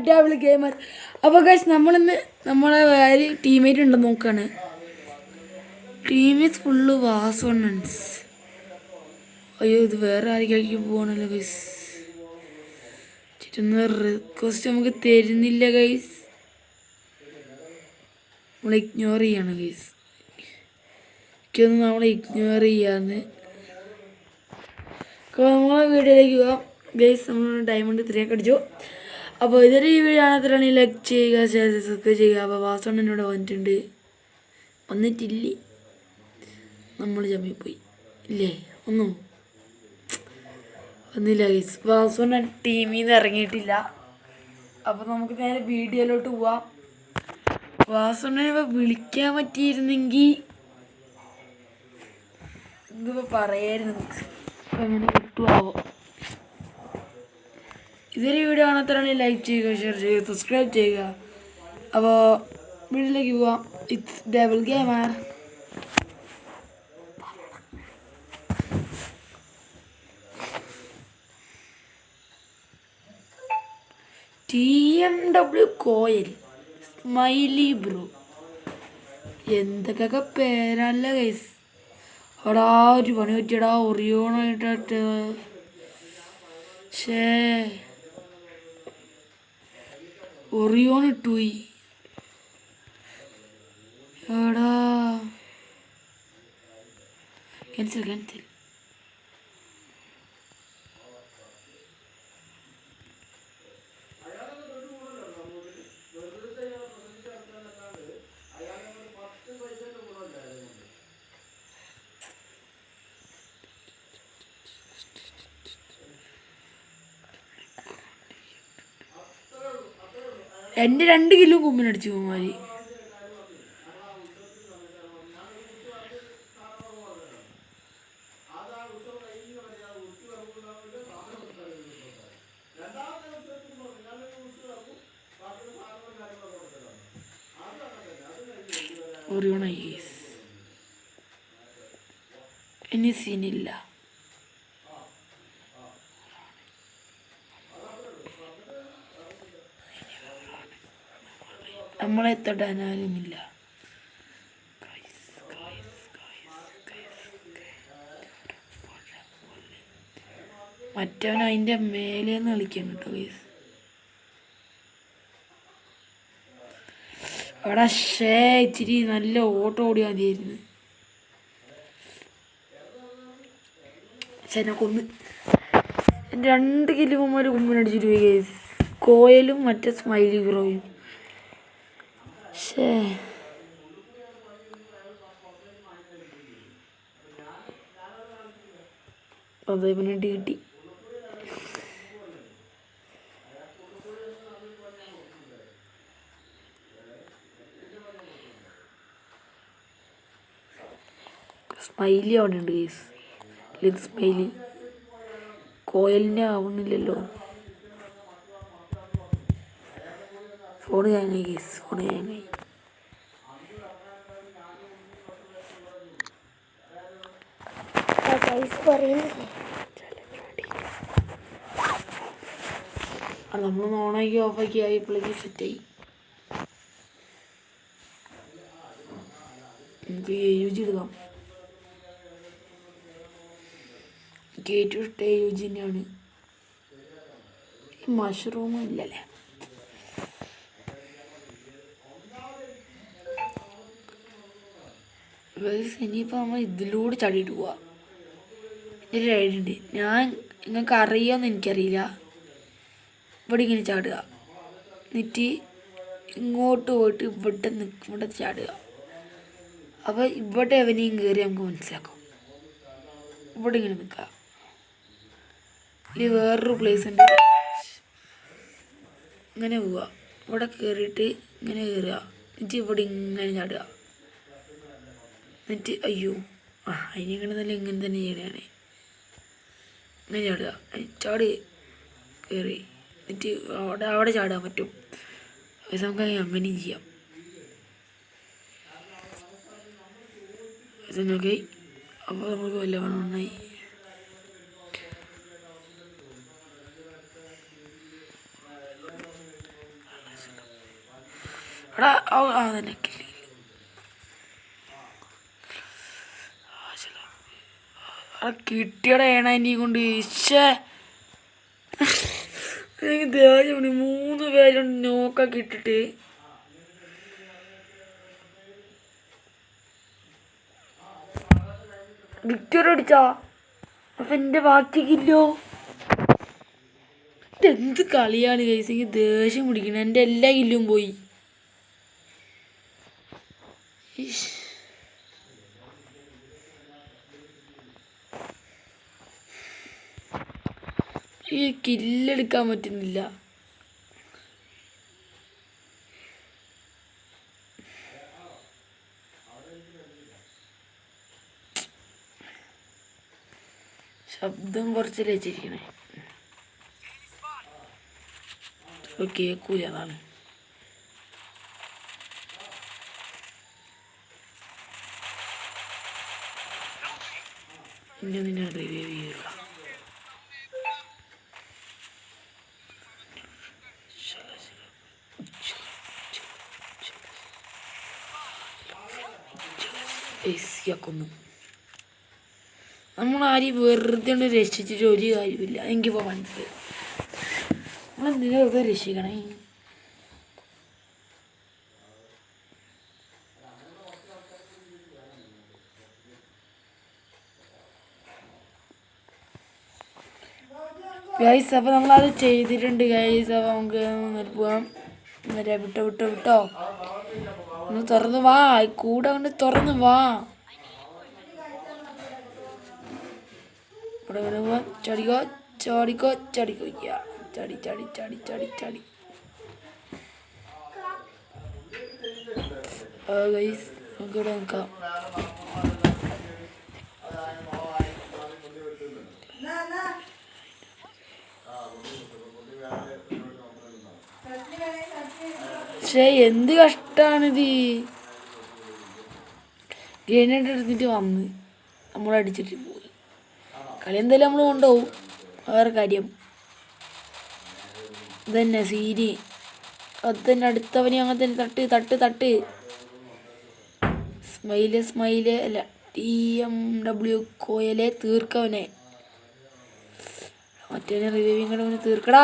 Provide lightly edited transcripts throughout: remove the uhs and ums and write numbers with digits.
Double gamer. അപ്പോൾ guys നമ്മളിന്ന് നമ്മളെ വേറെ ടീമേറ്റ് ഉണ്ടെന്ന് നോക്കുകയാണ്. ടീമേറ്റ് ഫുള്ള് വാസോണ്ണൻസ്. അയ്യോ ഇത് വേറെ ആരെങ്കിലും പോകണല്ലോ ഗൈസ്. ചുറ്റുന്ന റിക്വസ്റ്റ് നമുക്ക് തരുന്നില്ല ഗൈസ്. നമ്മൾ ഇഗ്നോർ ചെയ്യാണ് ഗൈസ്. എനിക്കൊന്ന് നമ്മളെ ഇഗ്നോർ ചെയ്യാന്ന്. അപ്പോൾ നമ്മളെ വീഡിയോയിലേക്ക് പോകാം ഗൈസ്. നമ്മൾ ഡയമണ്ട് 3 അടിച്ചു. അപ്പോൾ ഇതൊരു ഈ വീഡിയോ ആണെന്നുണ്ടെങ്കിൽ ലൈക്ക് ചെയ്യുക, ഷെയർ ചെയ്യുക, സബ്സ്ക്രൈബ് ചെയ്യുക. അപ്പോൾ വാസോണ്ണനോട് വന്നിട്ടുണ്ട്, വന്നിട്ടില്ലേ, നമ്മൾ ചമ്മിപ്പോയി ഇല്ലേ, ഒന്നും വന്നില്ല ഗൈസ്. വാസോണ്ണൻ ടീമിൽ നിന്ന് ഇറങ്ങിയിട്ടില്ല. അപ്പോൾ നമുക്ക് നേരെ വീഡിയോയിലോട്ട് പോവാം. വാസോണ്ണനെ ഇപ്പോൾ വിളിക്കാൻ പറ്റിയിരുന്നെങ്കിൽ എന്തിപ്പോൾ പറയായിരുന്നു. അപ്പോൾ എങ്ങനെ കിട്ടുമാവോ. ഇതൊരു വീഡിയോ ആണെന്നുണ്ടെങ്കിൽ ലൈക്ക് ചെയ്യുക, ഷെയർ ചെയ്യുക, സബ്സ്ക്രൈബ് ചെയ്യുക. അപ്പോൾ വീഡിയോയിലേക്ക് പോവാം. It's double gamer. TMW Koyal, smiley bro, എന്തൊക്കെ പേരല്ല ഗൈസ്. അവിടെ ഒരു പണി പറ്റിയടാ, ഒറിയോണായിട്ട്. ഷേ ഒറിയോൺ ഇട്ടുപോയി എടാ. Cancel cancel. എൻ്റെ 2 കിലോ കുമ്പിനടിച്ചു കുമാരി. ഒറിയോണായി ഇനി സീനില്ല. നമ്മളെ തൊടാനാരുമില്ല. മറ്റവൻ അതിൻ്റെ മേലേന്ന് കളിക്കാൻ കേട്ടോ ഗൈസ്. അവിടെ ഇച്ചിരി നല്ല ഓട്ടം ഓടിയാൽ മതിയായിരുന്നു. എന്നെ കൊന്ന്. എൻ്റെ 2 കിലോമാർ കുമ്പിനടിച്ചിട്ട് പോയി ഗൈസ്. കോയലും മറ്റേ സ്മൈലി ബ്രോയും. അതേ പിന്നെ കിട്ടി. സ്മൈലി അവിടെ ഉണ്ട് ഗൈസ്. ഇത് സ്മൈലി കോയലിനെ ആവുന്നില്ലല്ലോ. ഫോണ് ഹാങ്ങായി ഗൈസ്, ഫോണ് ഹാങ്ങായി. നമ്മൾ ഓണാക്കി ഓഫാക്കി ആയപ്പോഴേക്ക് സെറ്റായി. നമുക്ക് AUG എടുക്കാം. എനിക്ക് ഏറ്റവും ഇഷ്ടം AUG തന്നെയാണ്. ഈ മഷ്റൂമും ഇല്ലല്ലേ. ഇനിയിപ്പോൾ നമ്മൾ ഇതിലൂടെ ചാടിയിട്ട് പോവാം. എൻ്റെ ഒരു ഐഡിയ ഉണ്ട്. നിങ്ങൾക്ക് അറിയാമെന്ന് എനിക്കറിയില്ല. ഇവിടെ ഇങ്ങനെ ചാടുക, എന്നിട്ട് ഇങ്ങോട്ട് പോയിട്ട് ഇവിടെ ചാടുക. അപ്പോൾ ഇവിടെ എവനെയും കയറി നമുക്ക് മനസ്സിലാക്കാം. ഇവിടെ ഇങ്ങനെ നിൽക്കുക. ഇല്ലെങ്കിൽ വേറൊരു പ്ലേസ് ഉണ്ട്, ഇങ്ങനെ പോവുക. ഇവിടെ കയറിയിട്ട് ഇങ്ങനെ കയറുക, എന്നിട്ട് ഇവിടെ ഇങ്ങനെ ചാടുക. എന്നിട്ട് അയ്യോ അതിനെങ്ങനെ നല്ല ഇങ്ങനെ തന്നെ ചെയ്യണേ. ഇങ്ങനെ ചാടുക, ചാടി കയറി, എന്നിട്ട് അവിടെ ചാടാൻ പറ്റും. അത് നമുക്ക് അങ്ങനെയും ചെയ്യാം. ഇത് നോക്കി. അപ്പോൾ നമുക്ക് വല്ലവണ്ണം ഒന്നായി. എടാ അതന്നെ കില്ല കിട്ടിയട ഏണാൻറ്റി കൊണ്ട് ഇശ്ശേ എനിക്ക് ദേഷ്യം 3 പേരുണ്ട് നോക്കൊക്കെ ഇട്ടിട്ട് വിക്ടോറി അടിച്ചാ അപ്പൊ എൻ്റെ ബാക്കിക്കില്ലോ ഇതെന്ത് കളിയാണ് ഗൈസ് എനിക്ക് ദേഷ്യം പിടിക്കണം എൻ്റെ എല്ലാ കില്ലും പോയി ഈ കില്ലെടുക്കാൻ പറ്റുന്നില്ല ശബ്ദം കുറച്ച് വെച്ചിരിക്കണേ കേൾക്കൂല അതാണ് ഇനി നിന്നെ റിവ്യൂ ചെയ്യുക കൊന്നു നമ്മളാരും വെറുതെ കൊണ്ട് രക്ഷിച്ചിട്ട് ഒരു കാര്യമില്ല എനിക്കിപ്പോൾ മനസ്സിലായി നമ്മളെന്തിനാ വെറുതെ രക്ഷിക്കണേ ഗൈസ് അപ്പോൾ നമ്മളത് ചെയ്തിട്ടുണ്ട് ഗൈസ് അപ്പോൾ നമുക്ക് പോവാം വിട്ടോ ഒന്ന് തുറന്ന് വാ കൂടെ കൊണ്ട് തുറന്ന് വാ ഇവിടെ പോവാ ചടിക്കോ ചാടി ഗൈസ് നമുക്കിവിടെ നോക്കാം പക്ഷേ എന്ത് കഷ്ടാണിത് ഗ്രനേഡ് എടുത്തിട്ട് വന്ന് നമ്മളടിച്ചിട്ട് പോയി കളി എന്തായാലും നമ്മൾ കൊണ്ടുപോകും വേറെ കാര്യം ഇതന്നെ സീന് അത് തന്നെ അടുത്തവന് അങ്ങനെ തന്നെ തട്ട് സ്മൈല് അല്ല TMW കോയലെ തീർക്കവനെ മറ്റേ റിവൈവിങ് കൂടെ തീർക്കടാ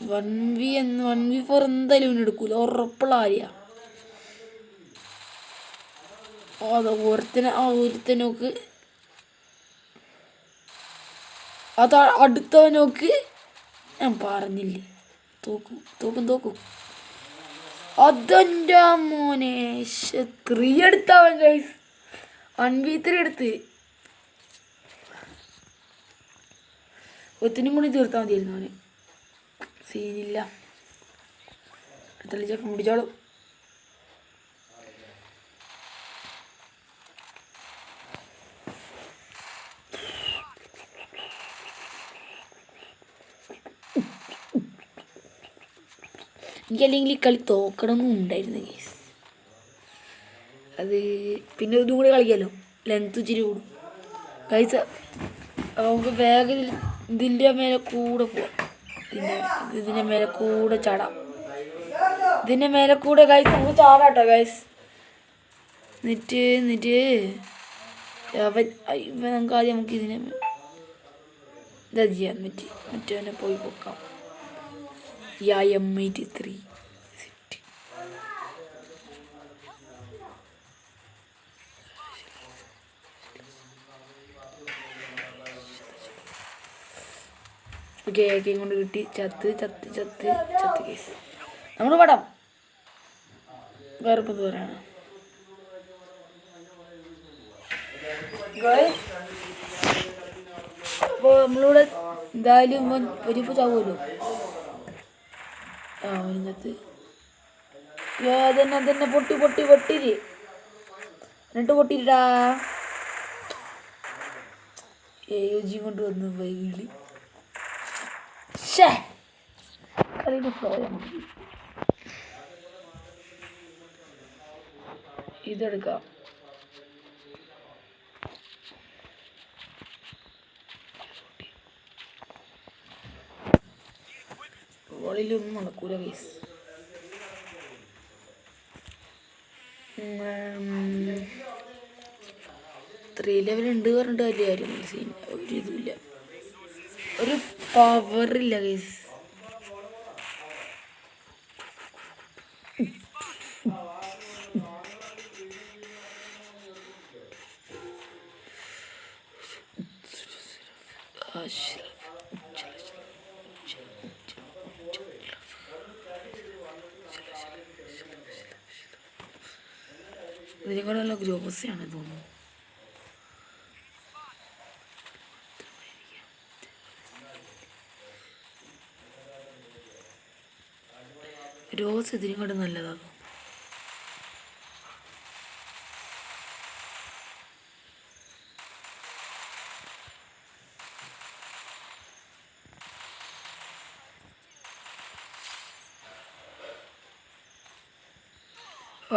1v4 എന്തായാലും ഇവന് എടുക്കൂല ഉറപ്പുള്ള കാര്യ അത് ഒരുത്തനോക്ക് അത് അടുത്തവനോക്ക് ഞാൻ പറഞ്ഞില്ലേ തോക്കും അതെൻ്റെ മോനെ 3 എടുത്തവൻ ഗൈസ് 1v3 എടുത്ത് ഒത്തിനും കൂടി തീർത്താൽ മതിയായിരുന്നു അവന് സീനില്ല അടുത്ത ചെക്കൻ പിടിച്ചോളും എനിക്കല്ലെങ്കിൽ ഈ കളി തോക്കണമെന്നും ഉണ്ടായിരുന്നു ഗൈസ് അത് പിന്നെ ഇതും കൂടി കളിക്കാമല്ലോ ലെങ്ത് ഇച്ചിരി കൂടും ഗൈസ് നമുക്ക് വേഗം ഇതിൻ്റെ മേലെ കൂടെ പോവാം ഇതിൻ്റെ മേലെ കൂടെ ചാടാം ഇതിൻ്റെ മേലെ കൂടെ ഗൈസ് നമുക്ക് ചാടാം കേട്ടോ ഗൈസ് എന്നിട്ട് നമുക്ക് ആദ്യം നമുക്ക് ഇതിനെ ഇതാ ചെയ്യാൻ മറ്റവനെ പോയി പൊക്കാം M83 സെറ്റ് കേക്കും കൊണ്ട് കിട്ടി ചത്ത് കേസ് നമ്മൾ പടം വേറെ ഇപ്പം ദൂരാണ് അപ്പോൾ നമ്മളിവിടെ എന്തായാലും ഒരിപ്പോൾ ചാവുമല്ലോ അവനകത്ത് അതന്നെ പൊട്ടിര് എന്നിട്ട് പൊട്ടിട്ടാ AUG കൊണ്ട് വന്ന് വൈകിളി കളിയുടെ ഫ്ലോ നമുക്ക് ഇതെടുക്കാം ഫുട്ബോളിലൊന്നും നടക്കൂല ഗൈസ്. 3 ലെവൽ ഉണ്ട് പറഞ്ഞിട്ട് വലിയ കാര്യമൊന്നുമില്ല. സീൻ ഒരു ഇതുമില്ല, ഒരു പവറില്ല ഗൈസ്. ഇതിനെ കൂടെ നല്ല ഗ്രോസയാണ് തോന്നുന്നു. ഗ്രോസ് ഇതിനും കൂടെ നല്ലതാണ്.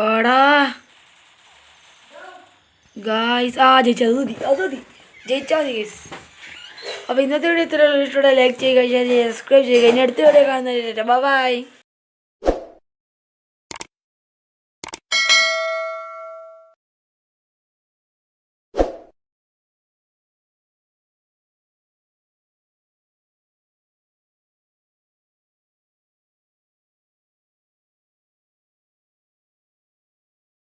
ഓടാ ഗായ്സ്, ജയിച്ചത് മതി, അത് മതി, ജയിച്ചാൽ മതി ഗൈസ്. അപ്പോൾ ഇന്നത്തെ വീഡിയോ ഇത്ര ഇഷ്ടമുള്ള ലൈക്ക് ചെയ്യുക, ഷെയർ ചെയ്യുക, സബ്സ്ക്രൈബ് ചെയ്യുക. ഇനി അടുത്ത വീഡിയോ കാണുന്നതിന് ബൈ.